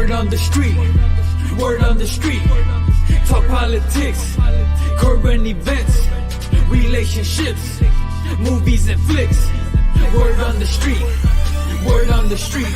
Word on the street, word on the street. Talk politics, current events, relationships, movies and flicks. Word on the street, word on the street.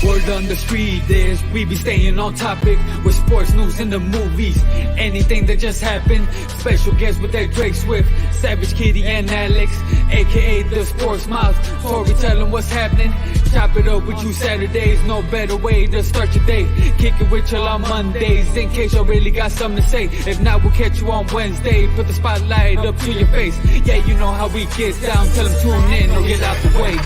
Word on the street is we be staying on topic with sports news and the movies, anything that just happened. Special guests with that Drake Swift, Savage Kitty and Alex, aka the Sports Mouth. Storytelling what's happening. Chop it up with you Saturdays, no better way to start your day. Kick it with you on Mondays, in case you really got something to say. If not, we'll catch you on Wednesday. Put the spotlight up to your face. Yeah, you know how we get down. Tell them tune in or get out the way.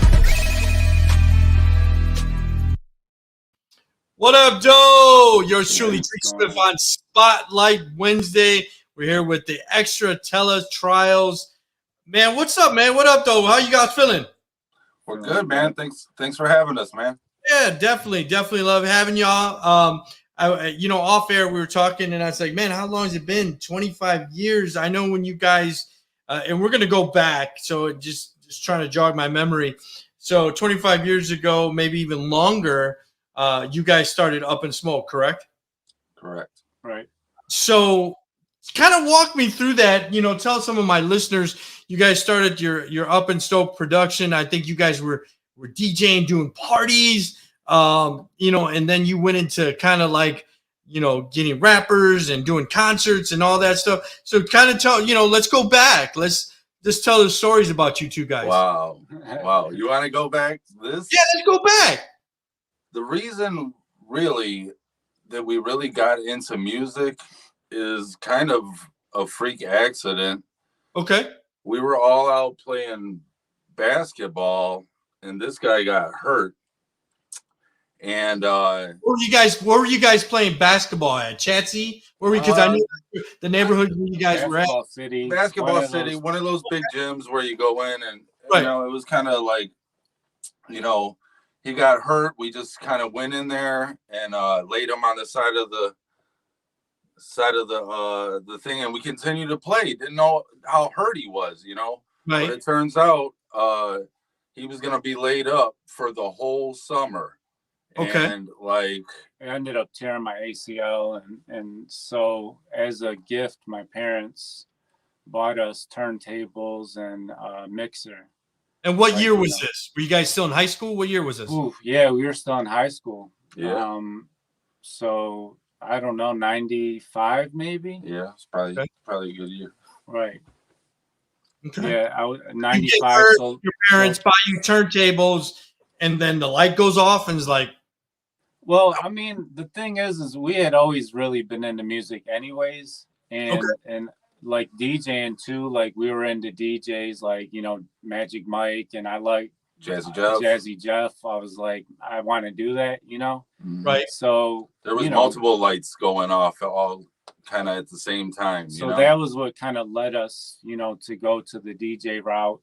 What up, Joe? Yours truly, Drake Swift on Spotlight Wednesday. We're here with the ExtratellezTrialz. Man, what's up, man? What up, though? How you guys feeling? We're good, man. Thanks for having us, man. Yeah, definitely love having y'all. Off air we were talking, and I was like, man, how long has it been? 25 years. I know when you guys, and we're gonna go back. So just trying to jog my memory. So 25 years ago, maybe even longer. You guys started Up in Smoke, correct? Correct. Right. So kind of walk me through that. Tell some of my listeners, you guys started your Up in Smoke production. I think you guys were DJing, doing parties, and then you went into kind of like, getting rappers and doing concerts and all that stuff. So kind of tell, let's go back. Let's just tell the stories about you two guys. Wow. You want to go back to this? Yeah, let's go back. The reason really that we really got into music is kind of a freak accident. Okay. We were all out playing basketball and this guy got hurt. And where were you guys playing basketball at? Chatsey? Because I knew the neighborhood where you guys were at. Basketball City, one of those big gyms where you go in and right. It was kind of like, he got hurt. We just kind of went in there and laid him on the side of the thing, and we continued to play. Didn't know how hurt he was, Right. But it turns out he was gonna be laid up for the whole summer. Okay. And like I ended up tearing my ACL, and so as a gift, my parents bought us turntables and a mixer. And what year was this? Were you guys still in high school? What year was this? Yeah, we were still in high school. Yeah. So I don't know, 95 maybe. Yeah, it's probably a good year. Right. Okay. Yeah, I was 95. So your parents buy you turntables, and then the light goes off, and it's like. Well, I mean, the thing is we had always really been into music, anyways, and like DJing too, like we were into DJs like, Magic Mike, and I like Jazzy Jeff. I was like, I want to do that, Right. So there was multiple lights going off all kind of at the same time. So that was what kind of led us, to go to the DJ route,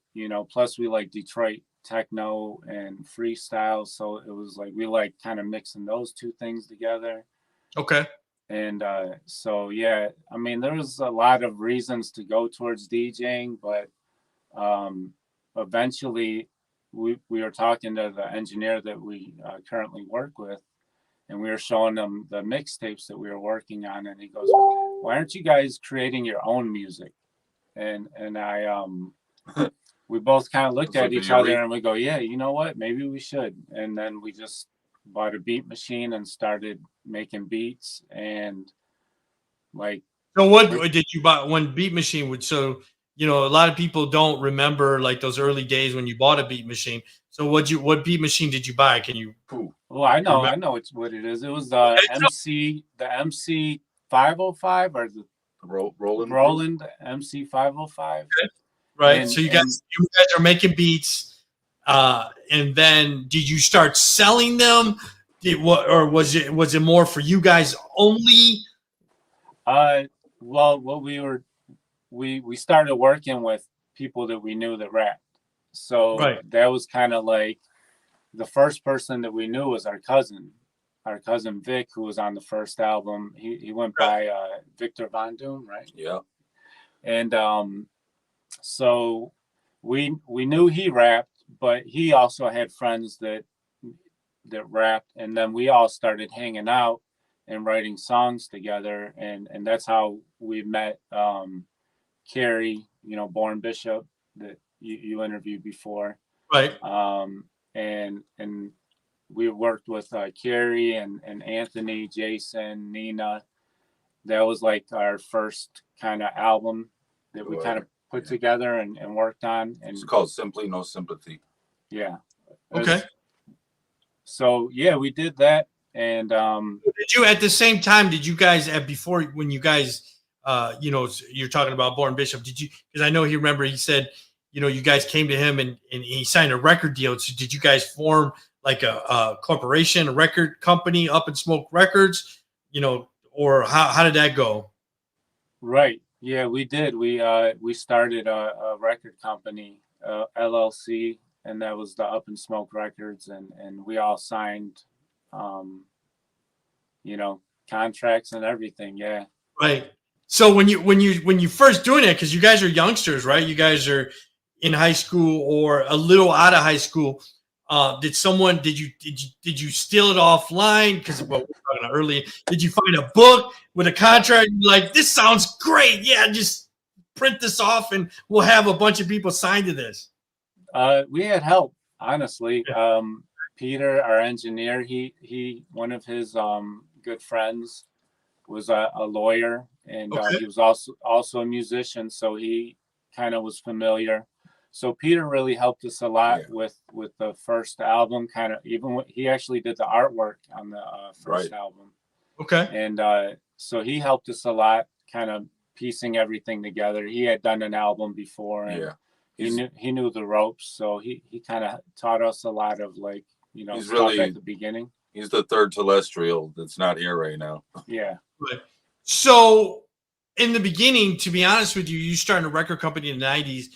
plus we like Detroit techno and freestyle. So it was like, we like kind of mixing those two things together. Okay. And so, yeah, I mean, there was a lot of reasons to go towards DJing, but eventually we were talking to the engineer that we currently work with, and we were showing him the mixtapes that we were working on. And he goes, why aren't you guys creating your own music? And I, we both kind of looked at each other and we go, yeah, you know what, maybe we should. And then we just bought a beat machine and started making beats. And like, so what did you buy? One beat machine would, so a lot of people don't remember like those early days when you bought a beat machine. So what beat machine did you buy? Can you? Well, I know it's what it is. It was the MC 505 or the Roland MC 505. Okay. Right. And, so you guys are making beats, and then did you start selling them? Or was it more for you guys only? Well, what we started working with people that we knew that rapped. So that was kind of like the first person that we knew was our cousin Vic, who was on the first album. He went by Victor Von Doom, right? Yeah. And so we knew he rapped, but he also had friends that that rapped, and then we all started hanging out and writing songs together, and that's how we met Carrie, Born Bishop, that you interviewed before. Right. And we worked with Carrie and Anthony, Jason, Nina. That was like our first kind of album that we kind of put together and worked on. And it's called Simply No Sympathy. Yeah. Okay. So yeah, we did that. And did you at the same time, did you guys before when you guys you're talking about Born Bishop, did you, because I know he said, you guys came to him and he signed a record deal. So did you guys form like a corporation, a record company, Up in Smoke Records, or how did that go? Right. Yeah, we did. We started a record company, LLC, and that was the Up in Smoke Records, and we all signed, contracts and everything. Yeah. Right. So when you first doing it, because you guys are youngsters, right? You guys are in high school or a little out of high school. Did you steal it offline? Because we're talking early. Did you find a book with a contract? Like, this sounds great. Yeah, just print this off, and we'll have a bunch of people sign to this. We had help, honestly. Peter, our engineer, he one of his good friends was a lawyer, and he was also a musician, so he kind of was familiar. So Peter really helped us a lot with the first album. Kind of he actually did the artwork on the first album. Okay. And so he helped us a lot, kind of piecing everything together. He had done an album before, and he knew the ropes. So he kind of taught us a lot of stuff really, at the beginning. He's the third telestial that's not here right now. Yeah. Right. So in the beginning, to be honest with you, you started a record company in the 90s.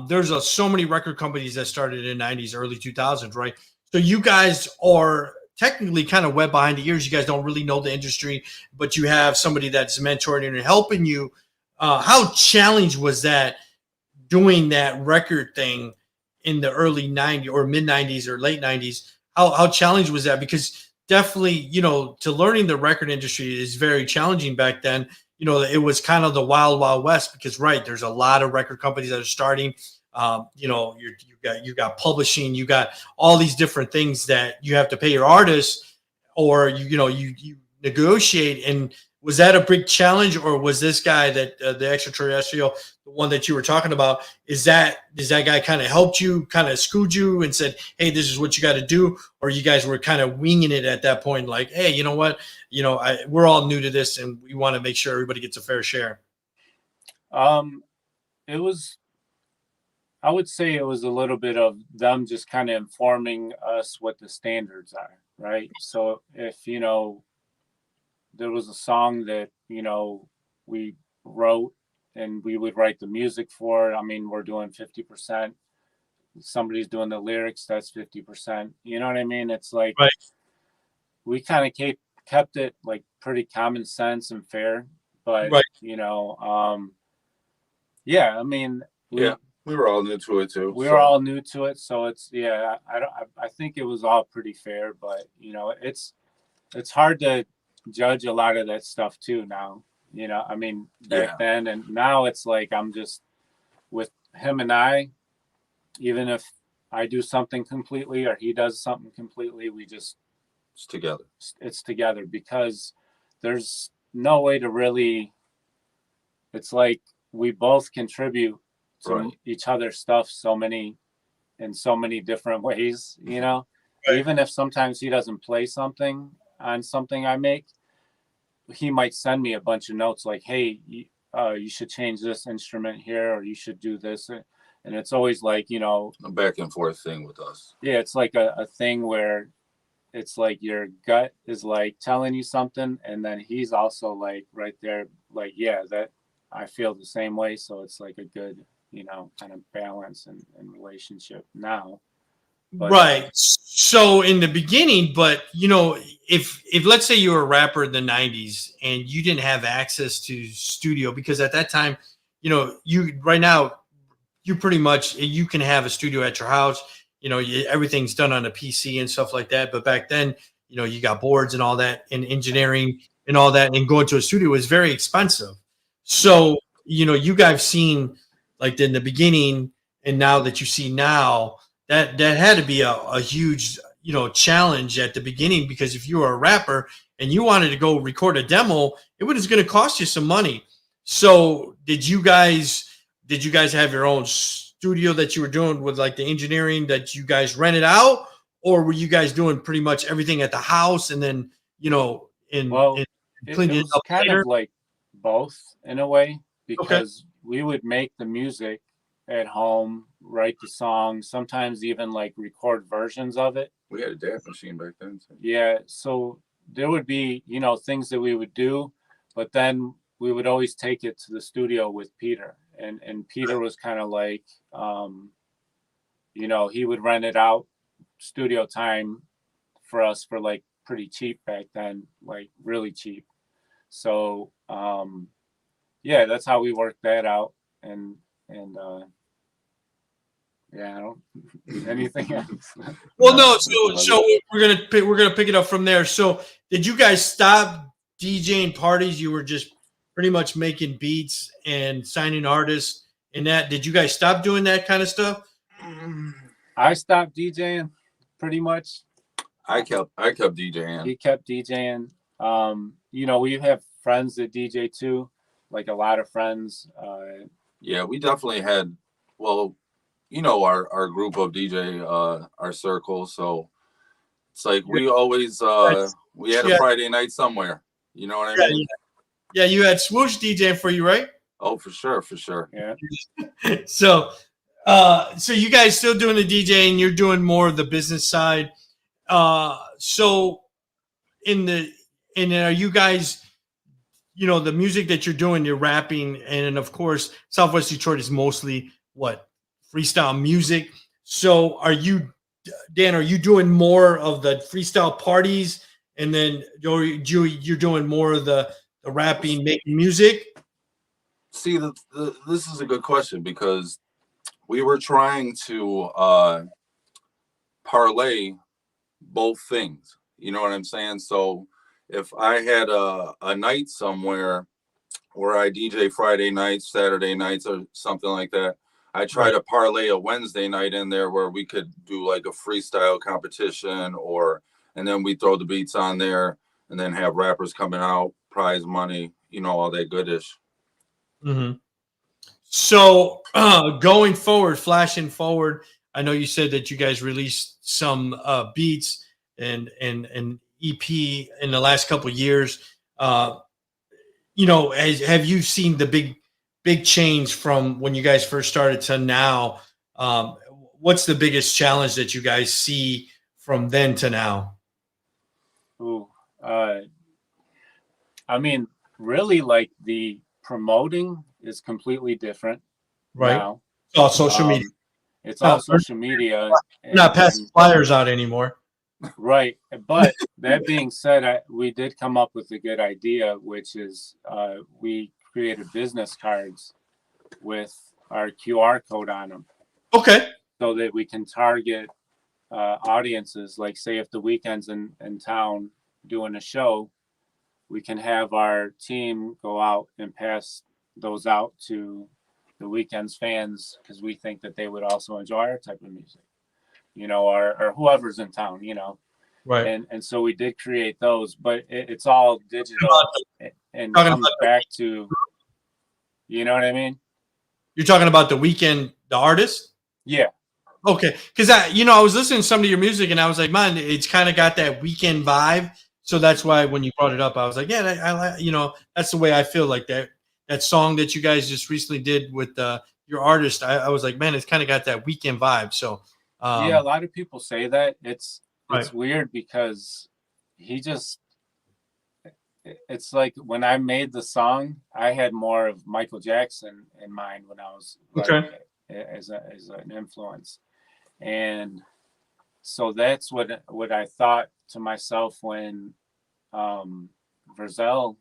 There's so many record companies that started in the 90s, early 2000s, right? So you guys are technically kind of wet behind the ears. You guys don't really know the industry, but you have somebody that's mentoring and helping you. How challenged was that doing that record thing in the early 90s or mid 90s or late 90s? How challenged was that? Because definitely, to learning the record industry is very challenging back then. It was kind of the wild, wild west because, there's a lot of record companies that are starting. You got publishing, you got all these different things that you have to pay your artists, or you negotiate. And was that a big challenge, or was this guy that the extraterrestrial, the one that you were talking about, does that guy kind of helped you, kind of schooled you and said, hey, this is what you got to do? Or you guys were kind of winging it at that point, like, hey, you know what? We're all new to this and we want to make sure everybody gets a fair share. I would say it was a little bit of them just kind of informing us what the standards are, right? So if, there was a song that, we wrote and we would write the music for, we're doing 50%. Somebody's doing the lyrics, that's 50%. You know what I mean? It's like, we kind of kept it like pretty common sense and fair, but we were all new to it too. We were all new to it, so it's I think it was all pretty fair, but it's hard to judge a lot of that stuff too now. Back then and now it's like I'm just with him, and even if I do something completely or he does something completely, it's together because there's no way to really, it's like we both contribute to each other's stuff in so many different ways, even if sometimes he doesn't play something on something I make, he might send me a bunch of notes like, hey, you should change this instrument here, or you should do this. And it's always like, a back and forth thing with us. Yeah, it's like a thing where it's like your gut is like telling you something, and then he's also like right there, like, yeah, that I feel the same way. So it's like a good, kind of balance and relationship now. But, So in the beginning, but if let's say you were a rapper in the 90s and you didn't have access to studio, because at that time, you right now, you pretty much, you can have a studio at your house. everything's done on a PC and stuff like that. But back then, you got boards and all that, and engineering and all that, and going to a studio was very expensive. So, you guys seen like in the beginning, and now that you see now, that had to be a huge, challenge at the beginning, because if you were a rapper and you wanted to go record a demo, it was going to cost you some money. So did you guys have your own studio that you were doing with like the engineering that you guys rented out, or were you guys doing pretty much everything at the house and then, it was kind of like both in a way, because we would make the music at home, write the songs, sometimes even like record versions of it. We had a DAT machine back then. So. Yeah. So there would be, things that we would do, but then we would always take it to the studio with Peter. And Peter was kind of like, he would rent it out, studio time for us for like pretty cheap back then, like really cheap. So, that's how we worked that out. And I don't anything else. Well, no. So we're gonna pick it up from there. So did you guys stop DJing parties? You were just pretty much making beats and signing artists and that. Did you guys stop doing that kind of stuff? I stopped DJing pretty much. I kept DJing. He kept DJing. We have friends that DJ too, like a lot of friends. Yeah, we definitely had, our group of DJ, our circle. So it's like we always we had a Friday night somewhere. You know what I mean? Yeah, you had Swoosh DJing for you, right? Oh, for sure. Yeah. So you guys still doing the DJ, and you're doing more of the business side. So are you guys, the music that you're doing, you're rapping, and of course, Southwest Detroit is mostly freestyle music. So are you, Dan, are you doing more of the freestyle parties, and then you're doing more of the rapping, making music? See, this is a good question, because we were trying to parlay both things. You know what I'm saying? So if I had a night somewhere where I DJ Friday nights, Saturday nights, or something like that, I try to parlay a Wednesday night in there where we could do like a freestyle competition, and then we throw the beats on there, and then have rappers coming out, prize money, all that goodish. Mm-hmm. So going forward, flashing forward, I know you said that you guys released some beats and EP in the last couple of years. Have you seen the big change from when you guys first started to now? What's the biggest challenge that you guys see from then to now? Really, like the promoting is completely different, right? Now. It's all social media. It's all social media. Not passing flyers out anymore. Right. But that being said, we did come up with a good idea, which is we created business cards with our QR code on them. Okay. So that we can target audiences. Like, say, if the Weeknd's in town doing a show, we can have our team go out and pass those out to the Weeknd's fans, because we think that they would also enjoy our type of music, or whoever's in town, Right. And so we did create those, but it's all digital and comes back to, you know what I mean? You're talking about the Weeknd, the artist? Yeah. Okay. Because I was listening to some of your music, and I was like, man, it's kind of got that Weeknd vibe. So that's why when you brought it up, I was like, yeah, I that's the way I feel. Like that song that you guys just recently did with your artist, I was like, man, it's kind of got that Weeknd vibe. So a lot of people say that. It's weird, because it's like when I made the song, I had more of Michael Jackson in mind when I was as an influence, and so that's what I thought to myself when Verzel.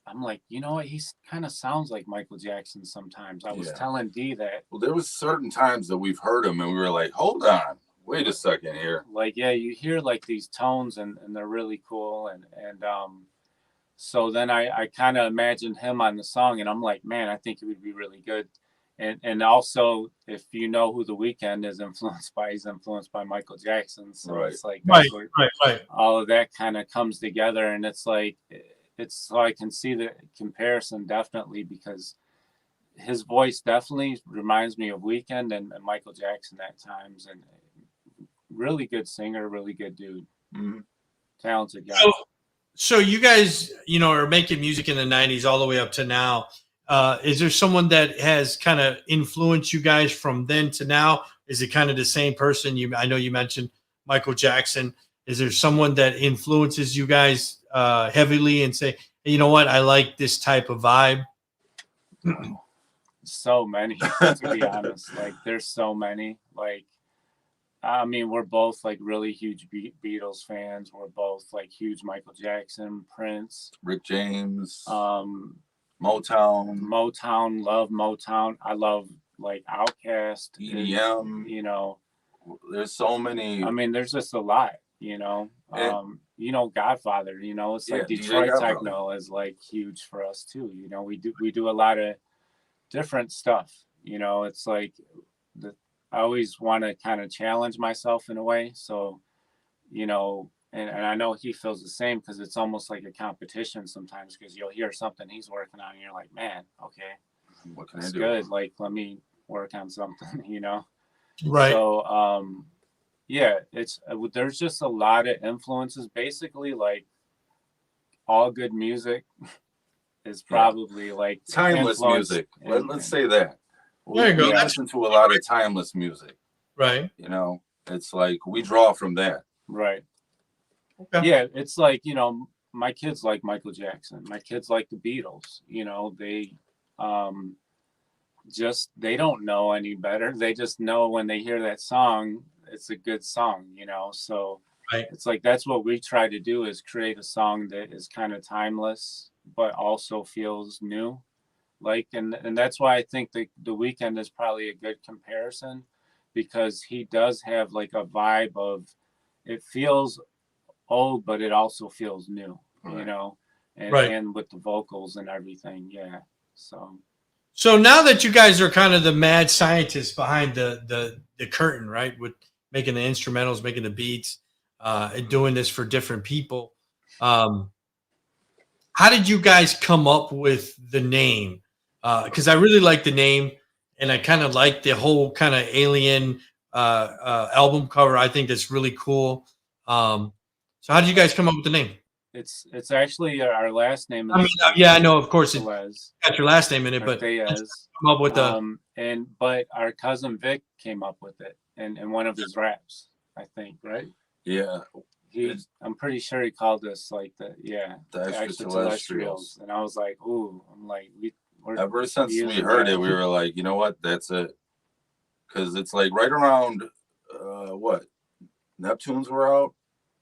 I'm like, you know what? He kind of sounds like Michael Jackson sometimes. I was telling D that. Well, there was certain times that we've heard him and we were like, hold on, wait a second here. Like, yeah, you hear like these tones and they're really cool. And so then I kind of imagined him on the song, and I'm like, man, I think it would be really good. And also, if you know who The Weeknd is influenced by, he's influenced by Michael Jackson. So Right. it's like Right, that's where right. all of that kind of comes together, and it's like so I can see the comparison definitely, because his voice definitely reminds me of Weeknd and Michael Jackson at times, and really good singer, really good dude, talented guy. So you guys, you know, are making music in the 90s all the way up to now. Is there someone that has kind of influenced you guys from then to now? Is it kind of the same person? I know you mentioned Michael Jackson. Is there someone that influences you guys heavily and say, hey, you know what, I like this type of vibe? So many, to be honest. Like, there's so many. Like, I mean, we're both like really huge Beatles fans. We're both like huge Michael Jackson, Prince, Rick James, Motown. Love Motown. I love like Outkast, EDM. You know, there's so many. I mean, there's just a lot. You know, you know, Godfather. You know, it's like Detroit techno is like huge for us too. You know, we do a lot of different stuff. You know, it's like I always want to kind of challenge myself in a way. So, you know, and I know he feels the same, because it's almost like a competition sometimes, because you'll hear something he's working on and you're like, man, okay, what can that's I do? good. Like, let me work on something, you know? Right. So, yeah, there's just a lot of influences. Basically, like, all good music is probably like timeless music. Let's say that. There you go. We listen to a lot of timeless music. Right. You know, it's like we draw from that. Right. Okay. Yeah, it's like, you know, my kids like Michael Jackson. My kids like the Beatles. You know, they they don't know any better. They just know when they hear that song, it's a good song, you know. So it's like that's what we try to do, is create a song that is kind of timeless but also feels new. Like, and that's why I think the Weeknd is probably a good comparison, because he does have like a vibe of, it feels old but it also feels new, you know, and with the vocals and everything. Yeah. So now that you guys are kind of the mad scientists behind the curtain, right, with making the instrumentals, making the beats, and doing this for different people, how did you guys come up with the name? Because I really like the name, and I kind of like the whole kind of alien album cover. I think that's really cool. So how did you guys come up with the name? It's actually our last name. I mean, yeah, I know, of course, it's got your last name in it, but come up with but our cousin Vic came up with it in one of his raps, I think, right? Yeah. I'm pretty sure he called us like the ExtratellezTrialz, and I was like, ooh, I'm like, ever since we heard it, we were like, you know what, that's it, because it's like right around what, Neptunes were out.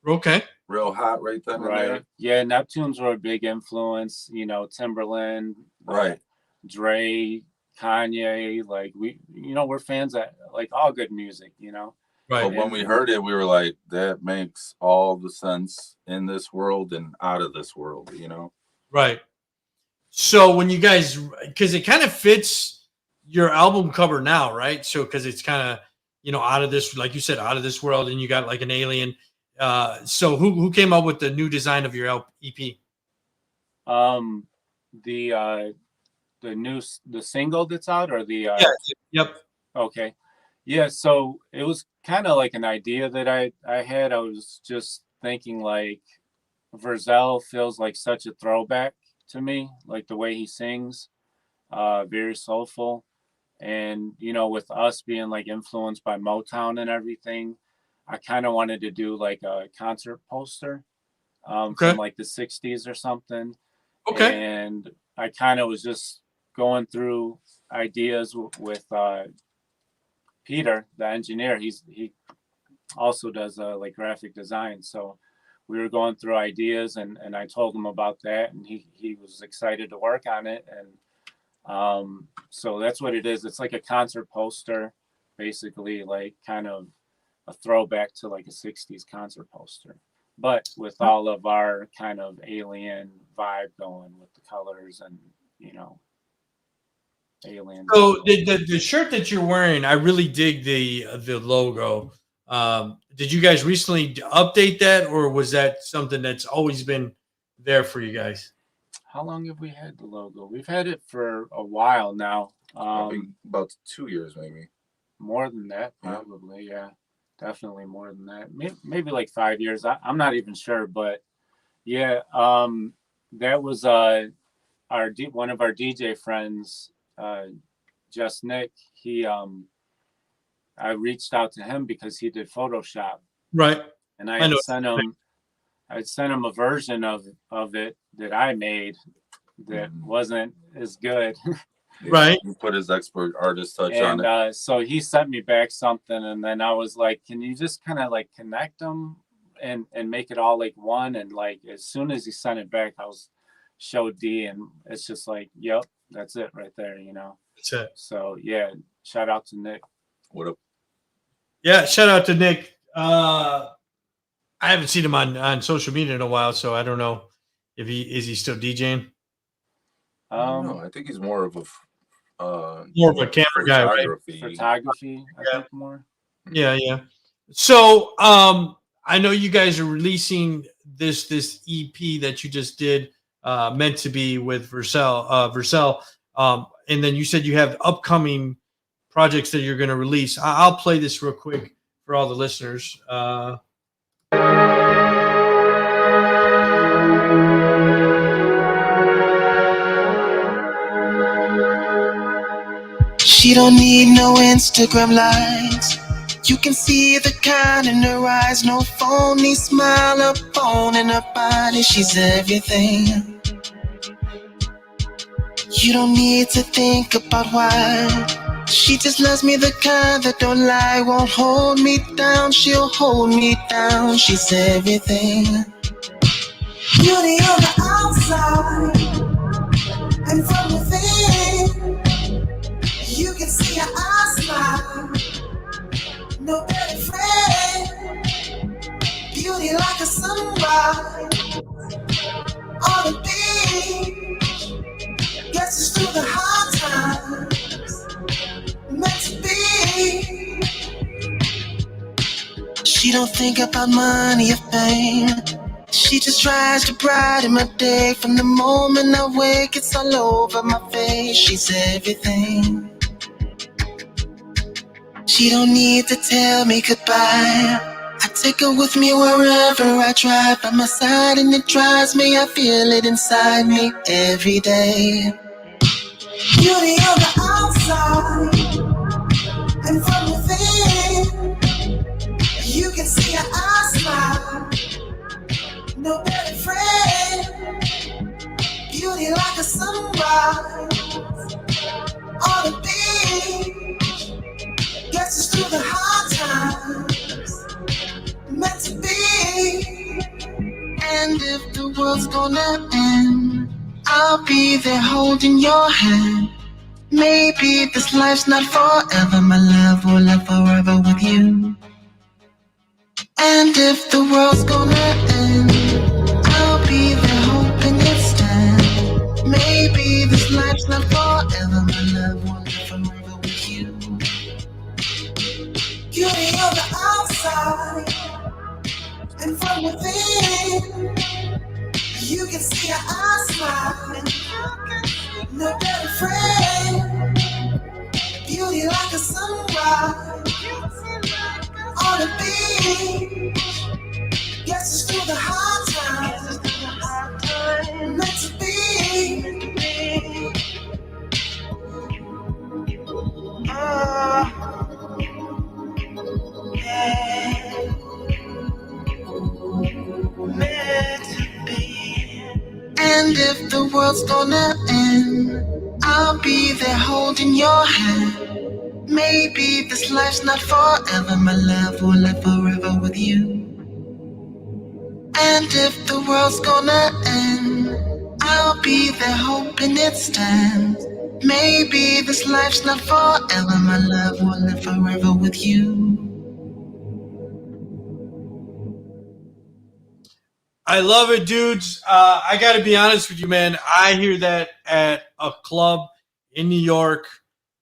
Okay. Real hot right then. Right. Yeah, Neptunes were a big influence. You know, Timberland. Right. Dre, Kanye. Like, we're fans of like all good music. You know. Right. But when we heard it, we were like, that makes all the sense in this world and out of this world. You know. Right. So when you guys, because it kind of fits your album cover now, right? So because it's kind of, you know, out of this, like you said, out of this world, and you got like an alien. So who came up with the new design of your EP? The single that's out, or the yep. Okay. Yeah, so it was kind of like an idea that I had. I was just thinking, like, Verzel feels like such a throwback to me, like the way he sings, very soulful. And, you know, with us being like influenced by Motown and everything, I kind of wanted to do like a concert poster from like the 60s or something. Okay. And I kind of was just going through ideas with Peter, the engineer. He also does like graphic design. So we were going through ideas, and I told him about that, and he was excited to work on it. And so that's what it is. It's like a concert poster, basically, like kind of a throwback to like a 60s concert poster, but with all of our kind of alien vibe going with the colors and, you know, alien. So the shirt that you're wearing, I really dig the logo. Did you guys recently update that, or was that something that's always been there for you guys? How long have we had the logo? We've had it for a while now. Probably about 2 years, maybe. More than that, probably. Yeah, definitely more than that. Maybe like 5 years. I'm not even sure, but yeah, that was one of our DJ friends, Just Nick. He I reached out to him because he did Photoshop, Right. and I sent him a version of it that I made that wasn't as good. Right. He put his expert artist touch on it. And so he sent me back something, and then I was like, can you just kind of like connect them and make it all like one? And like as soon as he sent it back, I was showed D, and it's just like, yep, that's it right there, you know. That's it. So yeah, shout out to Nick. What up? Yeah, shout out to Nick. I haven't seen him on social media in a while, so I don't know if he still DJing. No, I think he's more of a camera guy, right? Photography, I think more. Yeah. So I know you guys are releasing this EP that you just did, meant to be with Vercel. And then you said you have upcoming projects that you're going to release. I'll play this real quick for all the listeners. She don't need no Instagram likes. You can see the kind in her eyes. No phony smile, a bone in her body. She's everything. You don't need to think about why. She just loves me the kind that don't lie. Won't hold me down, she'll hold me down. She's everything. Beauty on the outside and from within. You can see her eyes smile. No better friend. Beauty like a sunrise on the beach. Gets us through the hard times. Meant to be. She don't think about money or fame. She just tries to brighten my day. From the moment I wake, it's all over my face. She's everything. She don't need to tell me goodbye. I take her with me wherever I drive. By my side and it drives me. I feel it inside me every day. Beauty on the outside and from within. You can see her eyes smile. No better friend. Beauty like a sunrise on the beach. Gets us through the hard times. Meant to be. And if the world's gonna end, I'll be there holding your hand. Maybe this life's not forever. My love will live forever with you. And if the world's gonna end, I'll be there hoping it stands. Maybe this life's not forever. My love will live forever with you. Beauty on the outside and from within. You can see her eyes smile. No better friend. Beauty like a sunrise on the beach. Gets us through the hard times. Meant to be. Meant to be. And if the world's gonna end, I'll be there holding your hand. Maybe this life's not forever. My love will live forever with you. And if the world's gonna end, I'll be there hoping it stands. Maybe this life's not forever. My love will live forever with you. I love it, dudes. I got to be honest with you, man. I hear that at a club in New York,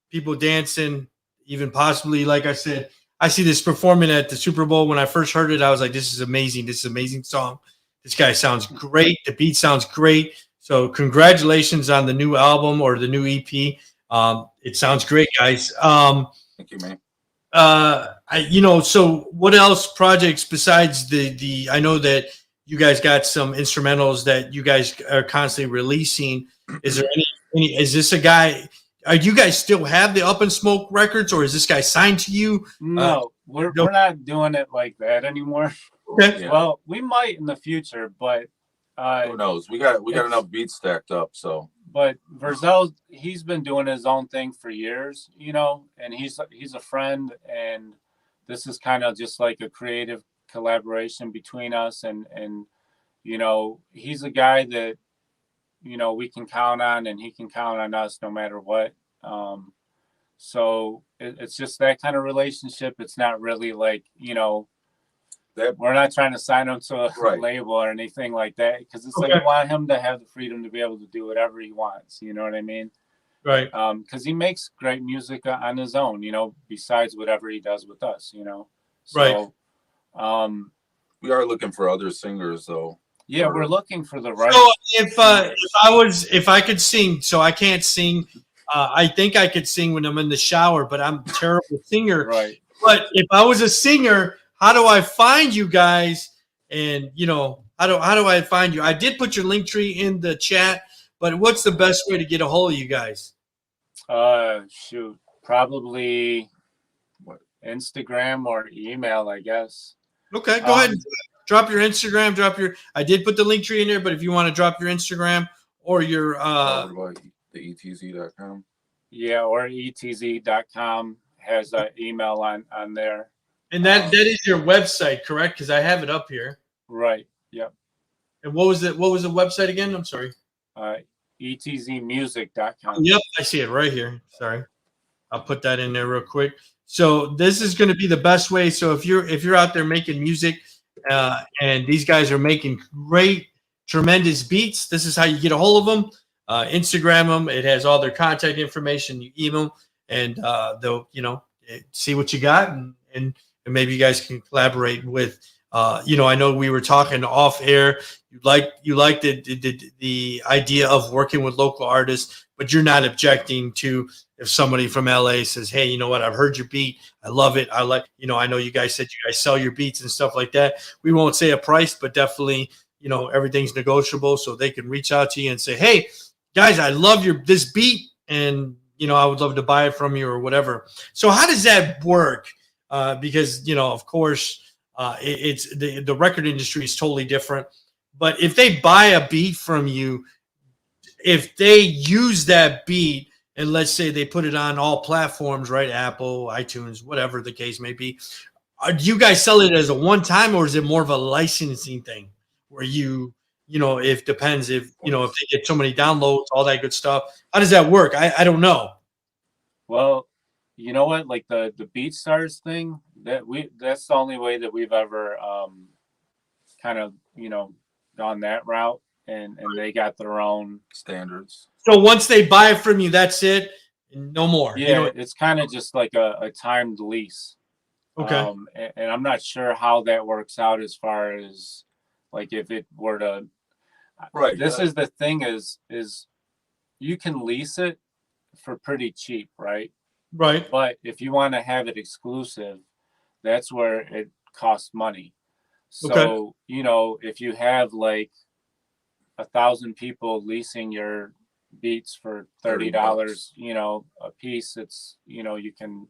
people dancing, even possibly, like I said, I see this performing at the Super Bowl. When I first heard it, I was like, this is amazing. This is an amazing song. This guy sounds great. The beat sounds great. So, congratulations on the new album or the new EP. It sounds great, guys. Thank you, man. So what else projects besides the I know that you guys got some instrumentals that you guys are constantly releasing. Is there any is this a guy, are you guys still have the Up in Smoke records, or is this guy signed to you? No, we're not doing it like that anymore. Okay. Yeah. Well, we might in the future, but Who knows? We got enough beats stacked up, so. But Verzel, he's been doing his own thing for years, and he's a friend, and this is kind of just like a creative collaboration between us, and he's a guy that we can count on, and he can count on us no matter what. So it's just that kind of relationship. It's not really like that we're not trying to sign him to a label or anything like that, because it's like we want him to have the freedom to be able to do whatever he wants. You know what I mean? Right. Because he makes great music on his own, besides whatever he does with us, So, right. We are looking for other singers, though. Yeah, we're looking for the right. So if I could sing, so I can't sing. I think I could sing when I'm in the shower, but I'm a terrible singer. Right. But if I was a singer, how do I find you guys? And how do I find you? I did put your link tree in the chat, but what's the best way to get a hold of you guys? Shoot, probably Instagram or email, I guess. Okay, go ahead and drop your Instagram. I did put the link tree in there, but if you want to drop your Instagram or your the ETZ.com. Yeah, or ETZ.com has an email on there. And that is your website, correct? Because I have it up here. Right. Yep. And what was the website again? I'm sorry. ETZmusic.com. Yep, I see it right here. Sorry, I'll put that in there real quick. So this is going to be the best way. So if you're out there making music, and these guys are making great, tremendous beats, this is how you get a hold of them. Instagram them. It has all their contact information. You email them, and they'll see what you got, and maybe you guys can collaborate with. I know we were talking off air. You like the idea of working with local artists, but you're not objecting to if somebody from LA says, "Hey, you know what? I've heard your beat. I love it. I like." I know you guys said you guys sell your beats and stuff like that. We won't say a price, but definitely, everything's negotiable, so they can reach out to you and say, "Hey, guys, I love this beat, and I would love to buy it from you," or whatever. So how does that work? Because of course, it's the record industry is totally different. But if they buy a beat from you, if they use that beat, and let's say they put it on all platforms, right? Apple, iTunes, whatever the case may be, do you guys sell it as a one-time, or is it more of a licensing thing where if depends if they get so many downloads, all that good stuff? How does that work? I don't know. Well, you know what? Like the BeatStars thing, that's the only way that we've ever kind of gone that route, and they got their own standards. So once they buy it from you, that's it, no more. Yeah, it's kind of just like a timed lease. Okay. And I'm not sure how that works out as far as like if it were to. Right. This is the thing is you can lease it for pretty cheap, right? Right. But if you want to have it exclusive, that's where it costs money. So, if you have like 1,000 people leasing your beats for $30, a piece, it's, you can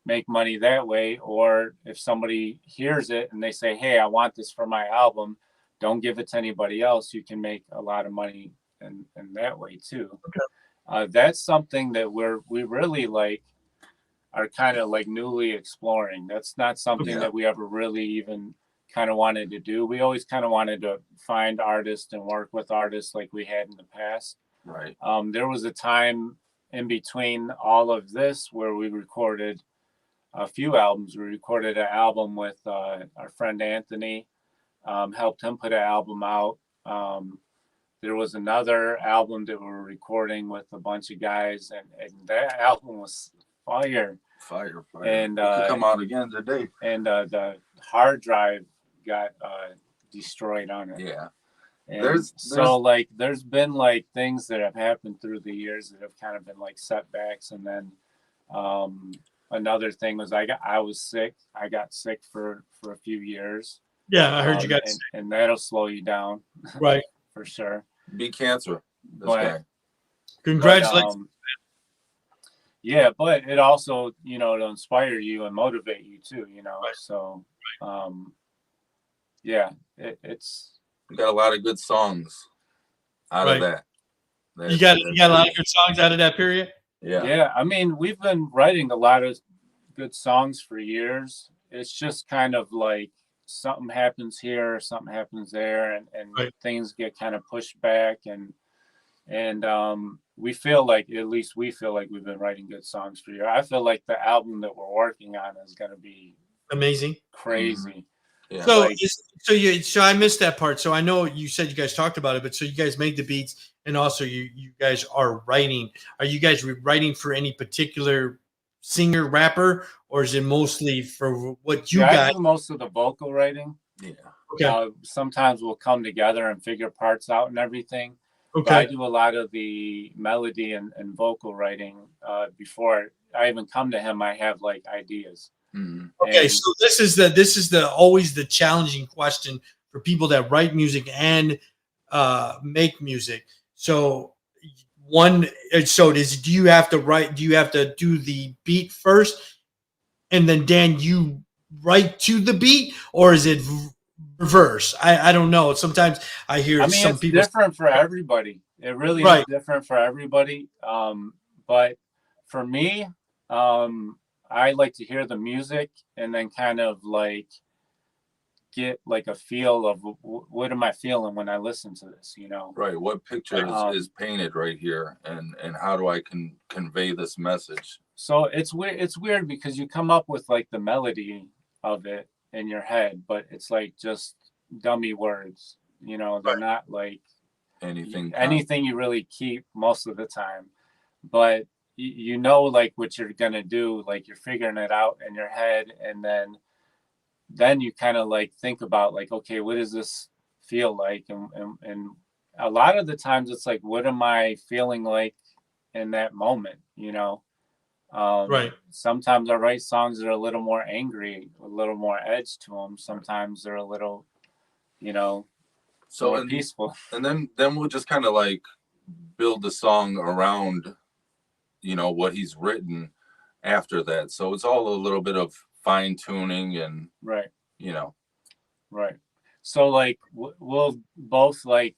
make money that way. Or if somebody hears it and they say, "Hey, I want this for my album," don't give it to anybody else. You can make a lot of money in that way too. Okay. That's something that we really are kind of like newly exploring. That's not something that we ever really even kind of wanted to do. We always kind of wanted to find artists and work with artists like we had in the past. Right. There was a time in between all of this where we recorded a few albums. We recorded an album with our friend Anthony. helped him put an album out. There was another album that we were recording with a bunch of guys, and that album was fire. Fire. And it could come out again today. And the hard drive got destroyed on it. Yeah. And there's been like things that have happened through the years that have kind of been like setbacks. And then another thing was I was sick. I got sick for a few years. Yeah, I heard you got sick. And that'll slow you down. Right. For sure. Beat cancer. This But- guy. Congratulations. Yeah, but it also, to inspire you and motivate you too, Right. So, yeah, it's. We got a lot of good songs out of that. You got a lot of good songs out of that period. Yeah. I mean, we've been writing a lot of good songs for years. It's just kind of like something happens here, something happens there, and Right. things get kind of pushed back, and we feel like, at least we feel like we've been writing good songs for years. I feel like the album that we're working on is going to be Amazing. crazy. Yeah. So, so I missed that part. So I know you said you guys talked about it, but so you guys make the beats, and also you guys are writing. Are you guys writing for any particular singer, rapper, or is it mostly for what you I guys? do most of the vocal writing. Yeah. Okay. Sometimes we'll come together and figure parts out and everything. But I Okay. do a lot of the melody and vocal writing before I even come to him. I have like ideas. Mhm. Okay. And- So this is the always the challenging question for people that write music and make music. So do you have to do the beat first, and then Dan, you write to the beat, or is it reverse? I don't know. Sometimes I hear some it's people. different for everybody. It really Right. is different for everybody. But for me, I like to hear the music and then kind of like get like a feel of what am I feeling when I listen to this, Right. What picture is painted right here, and how do I convey this message? So it's weird because you come up with like the melody of it in your head, but it's like just dummy words. They're not like anything you really keep most of the time. But like what you're gonna do, like you're figuring it out in your head, and then you kind of like think about like, okay, what does this feel like? And a lot of the times it's like, what am I feeling like in that moment? Right. Sometimes I write songs that are a little more angry, a little more edge to them. Sometimes they're a little, more peaceful. And then we'll just kind of like build the song around, what he's written after that. So it's all a little bit of fine tuning and, Right. Right. So like we'll both like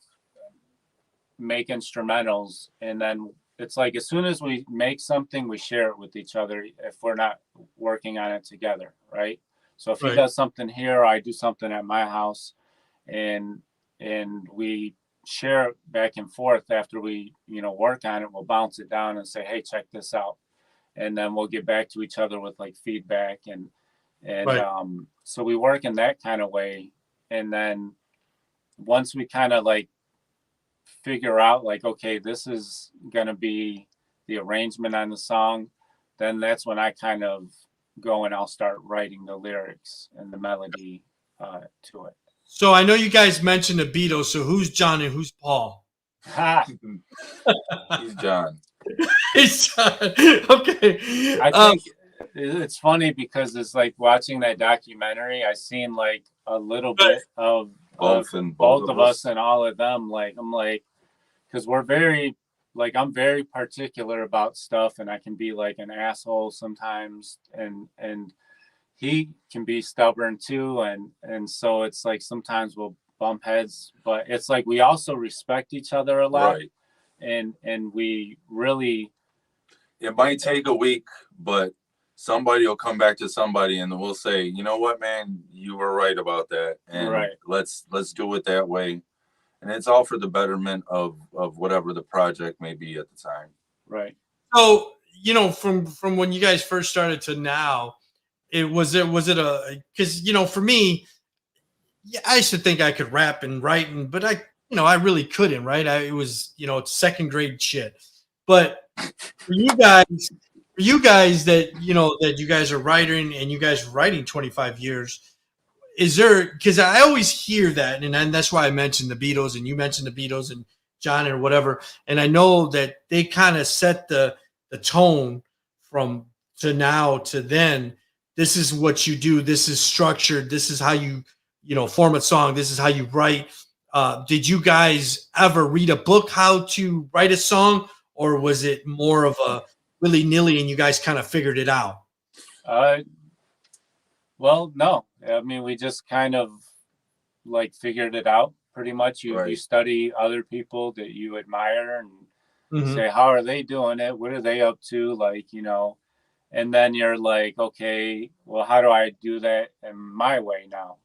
make instrumentals, and then it's like as soon as we make something, we share it with each other if we're not working on it together, right? So if he does something here, I do something at my house, and we share it back and forth. After we work on it, we'll bounce it down and say, hey, check this out, and then we'll get back to each other with like feedback, and so we work in that kind of way. And then once we kind of like figure out like, okay, this is gonna be the arrangement on the song, then that's when I kind of go and I'll start writing the lyrics and the melody to it. So I know you guys mentioned the Beatles. So who's John and who's Paul? He's John. It's John. Okay. I think it's funny because it's like watching that documentary. I seen like a little bit of both of us and all of them. Like I'm like, because we're very like I'm very particular about stuff, and I can be like an asshole sometimes, and he can be stubborn too, and so it's like sometimes we'll bump heads, but it's like we also respect each other a lot, Right. and we really. It might take a week, but somebody will come back to somebody and we'll say, you know what, man, you were right about that, and let's do it that way. And it's all for the betterment of whatever the project may be at the time. Right. So, from when you guys first started to now, was it because, for me, yeah, I used to think I could rap and write, but I really couldn't. Right? It was, it's second grade shit. But for you guys that you guys are writing and you guys are writing 25 years, is there, because I always hear that, and that's why I mentioned the Beatles, and you mentioned the Beatles and John or whatever, and I know that they kind of set the tone from to now to then. This is what you do. This is structured. This is how you form a song. This is how you write. Did you guys ever read a book how to write a song, or was it more of a willy nilly and you guys kind of figured it out? Well, no. I mean, we just kind of like figured it out pretty much. You study other people that you admire and say, how are they doing it? What are they up to? Like, and then you're like, okay, well, how do I do that in my way now?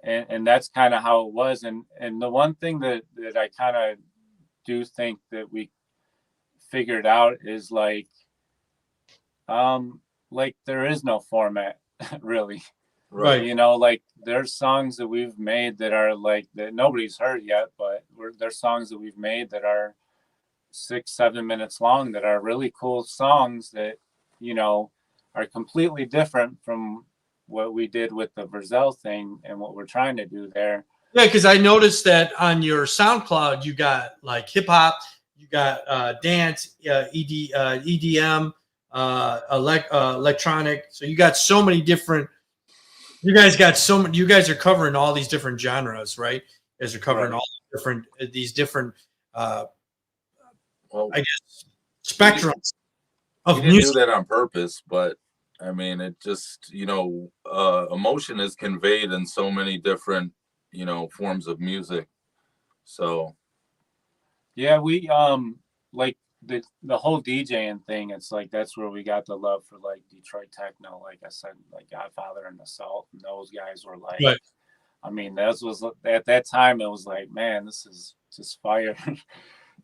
And that's kind of how it was. And the one thing that I kind of do think that we figured out is like there is no format really. Right. Like there's songs that we've made that are like that nobody's heard yet, but there's songs that we've made that are 6-7 minutes long that are really cool songs that are completely different from what we did with the Brazil thing and what we're trying to do there. Yeah, because I noticed that on your SoundCloud you got like hip hop, you got dance, EDM, electronic. So you got so many different. You guys got so many. You guys are covering all these different genres, right? You guys are covering all these different. Well, I guess spectrums of we didn't music. do that on purpose, but I mean, it just emotion is conveyed in so many different forms of music. So yeah, we like the whole DJing thing. It's like that's where we got the love for like Detroit techno. Like I said, like Godfather and Assault, and those guys were like. Right. I mean, that was at that time. It was like, man, this is just fire.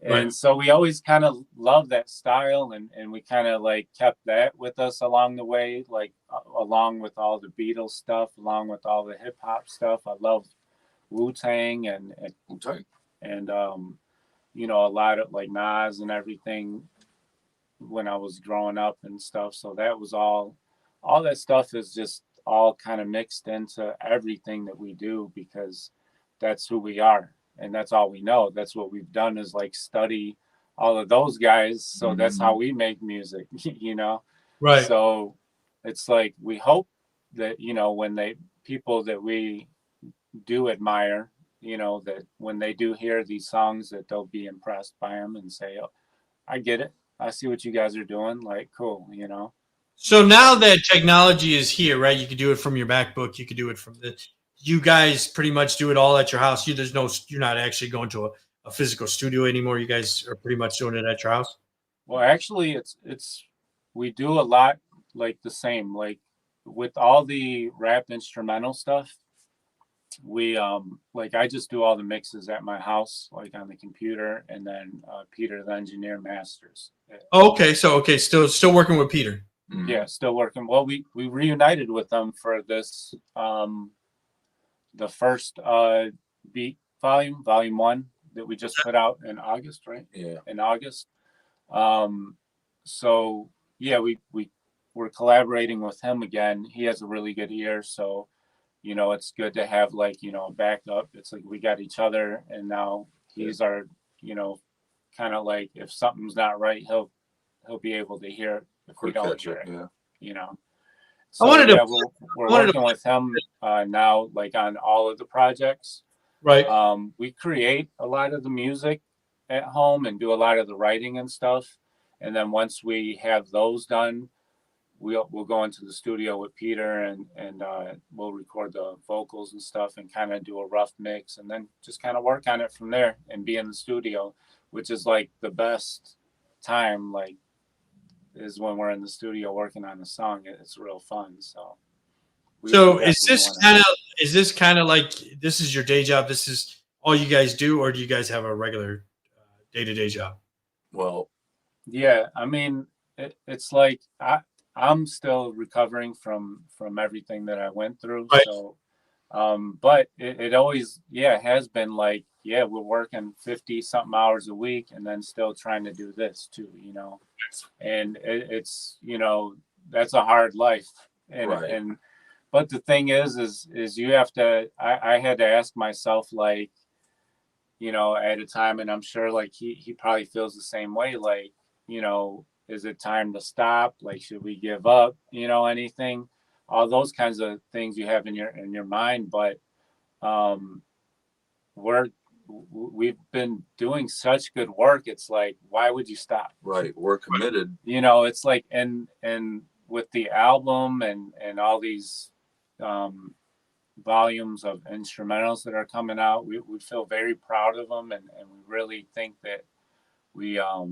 And so we always kind of loved that style, and we kind of like kept that with us along the way, like along with all the Beatles stuff, along with all the hip hop stuff. I love Wu-Tang and a lot of like Nas and everything when I was growing up and stuff. So that was all that stuff is just all kind of mixed into everything that we do because that's who we are. And that's all we know. That's what we've done is like study all of those guys. So that's how we make music, Right. So it's like, we hope that, when people that we do admire, that when they do hear these songs that they'll be impressed by them and say, oh, I get it. I see what you guys are doing. Like, cool, So now that technology is here, right? You can do it from your MacBook. You can do it from you guys pretty much do it all at your house. You're not actually going to a physical studio anymore. You guys are pretty much doing it at your house. Well, actually we do a lot like the same, like with all the rap instrumental stuff. We like I just do all the mixes at my house, like on the computer, and then Peter, the engineer, masters. Okay. Still working with Peter. Yeah, still working. Well, we reunited with them for this the first Beat volume 1 that we just put out in August, right? Yeah. In August. So yeah, we're collaborating with him again. He has a really good ear, so it's good to have like a backup. It's like we got each other, and now he's our kind of like if something's not right, he'll be able to hear it if we don't hear it. Yeah. So, we're working with him now, like on all of the projects. Right. We create a lot of the music at home and do a lot of the writing and stuff. And then once we have those done, we'll go into the studio with Peter and we'll record the vocals and stuff and kind of do a rough mix and then just kind of work on it from there and be in the studio, which is like the best time, like is when we're in the studio working on the song. It's real fun. So is this kind of like this is your day job? This is all you guys do, or do you guys have a regular day-to-day job? Well, yeah, I mean, it's like I'm still recovering from everything that I went through. Right. So But it always, has been like, we're working 50 something hours a week and then still trying to do this too, and it's, that's a hard life. And but the thing is you have to, I had to ask myself, like, at a time, and I'm sure like he probably feels the same way, like, is it time to stop? Like, should we give up? Anything, all those kinds of things you have in your mind. But we've been doing such good work. It's like, why would you stop? Right. We're committed. It's like, and with the album and all these volumes of instrumentals that are coming out, we feel very proud of them, and we really think that we are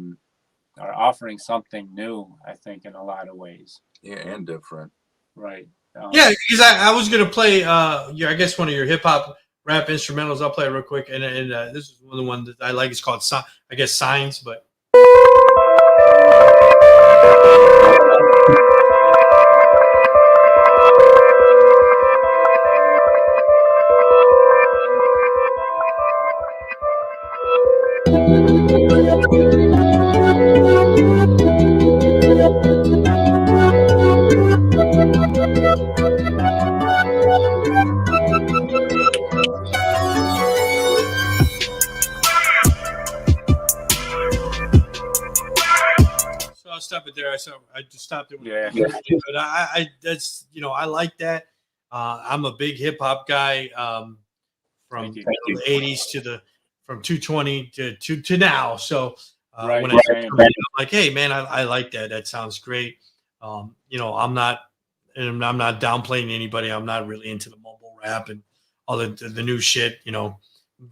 offering something new, I think, in a lot of ways. Yeah, and different. Right. Yeah, because I was gonna play I guess one of your hip hop rap instrumentals. I'll play it real quick, and this is one of the ones that I like. It's called I guess Signs, but. I'll stop it there. I just stopped it. Yeah. But I that's I like that. I'm a big hip hop guy. From the '80s from 220 to now. So when I'm like, hey man, I like that. That sounds great. I'm not downplaying anybody. I'm not really into the mumble rap and all the new shit,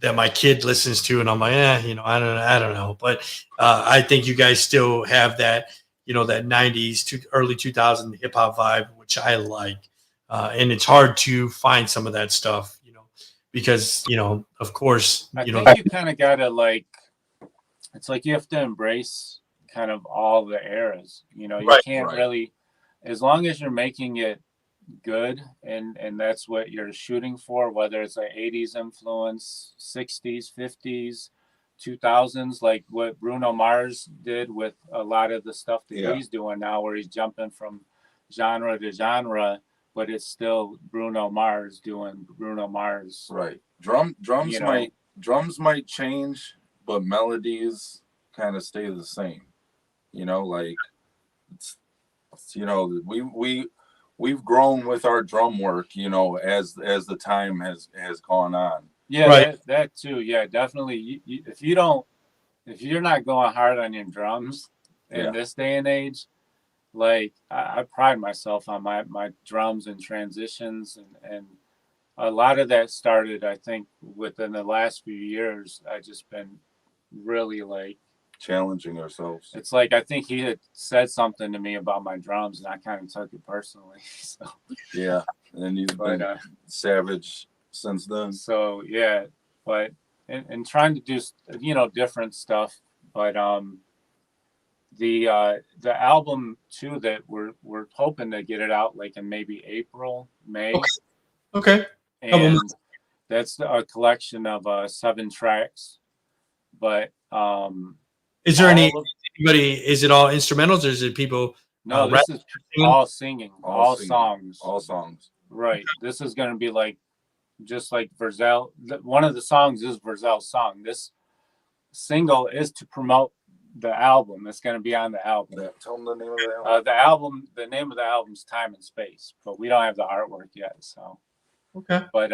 that my kid listens to, and I'm like, I don't know. But I think you guys still have that, that '90s to early 2000 hip hop vibe, which I like. And it's hard to find some of that stuff, because, of course, I think you kind of gotta, like, it's like you have to embrace kind of all the eras. You can't really, as long as you're making it good, and that's what you're shooting for, whether it's like 80s influence, 60s, 50s, 2000s, like what Bruno Mars did with a lot of the stuff that he's doing now, where he's jumping from genre to genre, but it's still Bruno Mars doing Bruno Mars. Right. Drums might change, but melodies kind of stay the same. Like we've grown with our drum work, as the time has gone on. Yeah, right. That too. Yeah, definitely. If you're not going hard on your drums in this day and age, like I pride myself on my drums and transitions, and a lot of that started, I think, within the last few years. I just been really like challenging ourselves. It's like, I think he had said something to me about my drums, and I kind of took it personally. So yeah, and you've been savage since then. So yeah, but and trying to do different stuff, but the album too, that we're hoping to get it out like in maybe April, May. Okay. And that's a collection of 7 tracks. But is there anybody? Is it all instrumentals, or is it people? No, this is all singing, all songs. All songs. Right. This is going to be like, just like Verzel. One of the songs is Verzel's song. This single is to promote the album. It's going to be on the album. Yeah, tell them the name of the album. The name of the album is Time and Space, but we don't have the artwork yet. So okay. But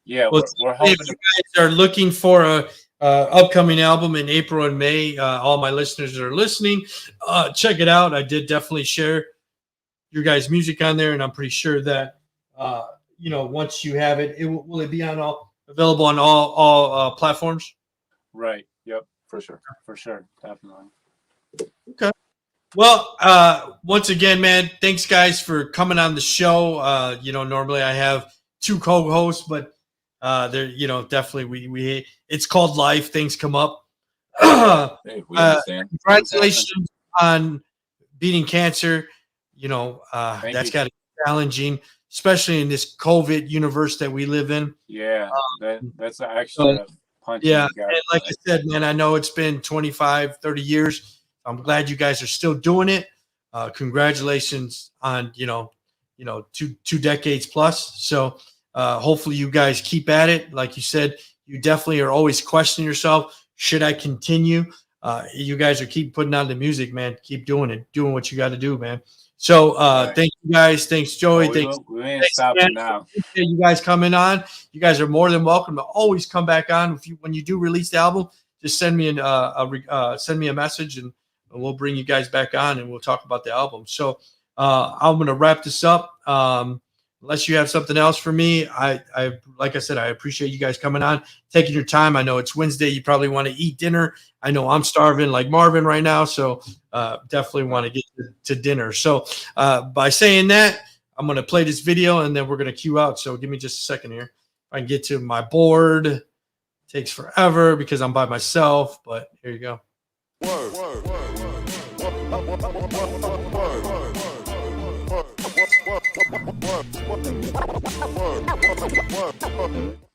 yeah, we're hoping. If you guys are looking for a upcoming album in April and May, all my listeners that are listening, check it out. I did definitely share your guys' music on there, and I'm pretty sure that once you have it, will it be on available on all platforms? Right. Yep. For sure. Definitely. Okay. Well, once again, man, thanks guys for coming on the show. Normally I have 2 co-hosts, but they're, definitely we it's called life. Things come up. Hey, we understand. Congratulations on beating cancer. That's got to be challenging. especially in this COVID universe that we live in. Yeah, that's an extra punch. Yeah, in the gut. and like I said, man, I know it's been 25, 30 years. I'm glad you guys are still doing it. Congratulations on, two decades plus. So hopefully you guys keep at it. Like you said, you definitely are always questioning yourself. Should I continue? You guys are keep putting out the music, man. Keep doing it, doing what you got to do, man. So thank you guys. Thanks, Joey. We ain't stopping now. You guys coming on. You guys are more than welcome to always come back on. When you do release the album, just send me a message and we'll bring you guys back on and we'll talk about the album. So I'm going to wrap this up. Unless you have something else for me, I like I said, I appreciate you guys coming on, taking your time. I know it's Wednesday. You probably want to eat dinner. I know I'm starving like Marvin right now, so definitely want to get to dinner. So by saying that, I'm going to play this video and then we're going to cue out. So give me just a second here. If I can get to my board. It takes forever because I'm by myself, but here you go.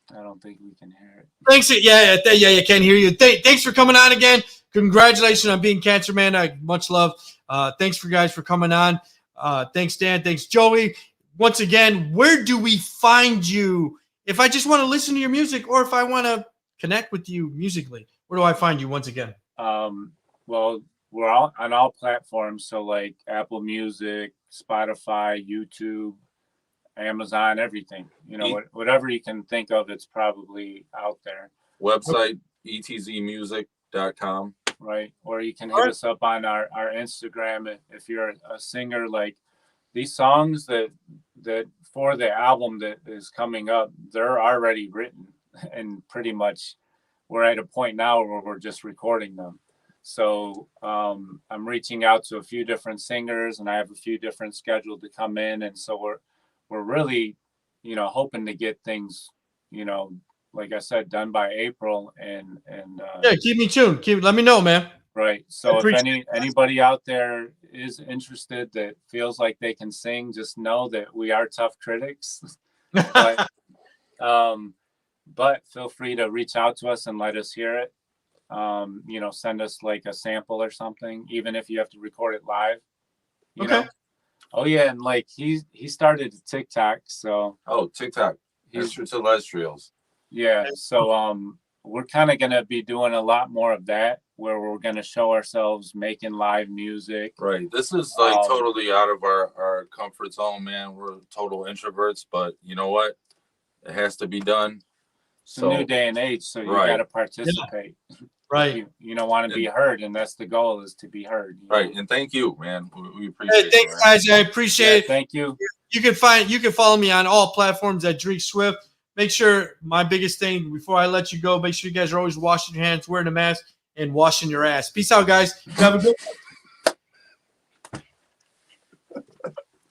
I don't think we can hear it. Thanks. Yeah, I can't hear you. Thanks for coming on again. Congratulations on being Cancer Man. Much love. Thanks for guys for coming on. Thanks, Dan. Thanks, Joey. Once again, where do we find you? If I just want to listen to your music or if I want to connect with you musically, where do I find you once again? Well, we're all on all platforms. So like Apple Music, Spotify, YouTube, Amazon, everything, whatever you can think of, it's probably out there. Website, etzmusic.com. Right. Or you can hit us up on our Instagram if you're a singer. Like these songs that for the album that is coming up, they're already written and pretty much we're at a point now where we're just recording them. So I'm reaching out to a few different singers and I have a few different scheduled to come in. And so we're really, hoping to get things, like I said, done by April and yeah, keep me tuned. Let me know, man. Right. So if anybody out there is interested that feels like they can sing, just know that we are tough critics. But feel free to reach out to us and let us hear it. Send us like a sample or something, even if you have to record it live. You know? Oh yeah, and like he started TikTok, so TikTok. ExtratellezTrialz. Yeah, so we're kind of gonna be doing a lot more of that, where we're gonna show ourselves making live music. Right. This is like totally out of our comfort zone, man. We're total introverts, but you know what? It has to be done. It's a new day and age, so you got to participate. Yeah. Right. You don't want to be heard, and that's the goal, is to be heard. Right. And thank you, man. We appreciate it. Thanks, guys. I appreciate it. Thank you. You can follow me on all platforms at Drink Swift. Make sure, my biggest thing before I let you go, make sure you guys are always washing your hands, wearing a mask, and washing your ass. Peace out, guys. Have a good one.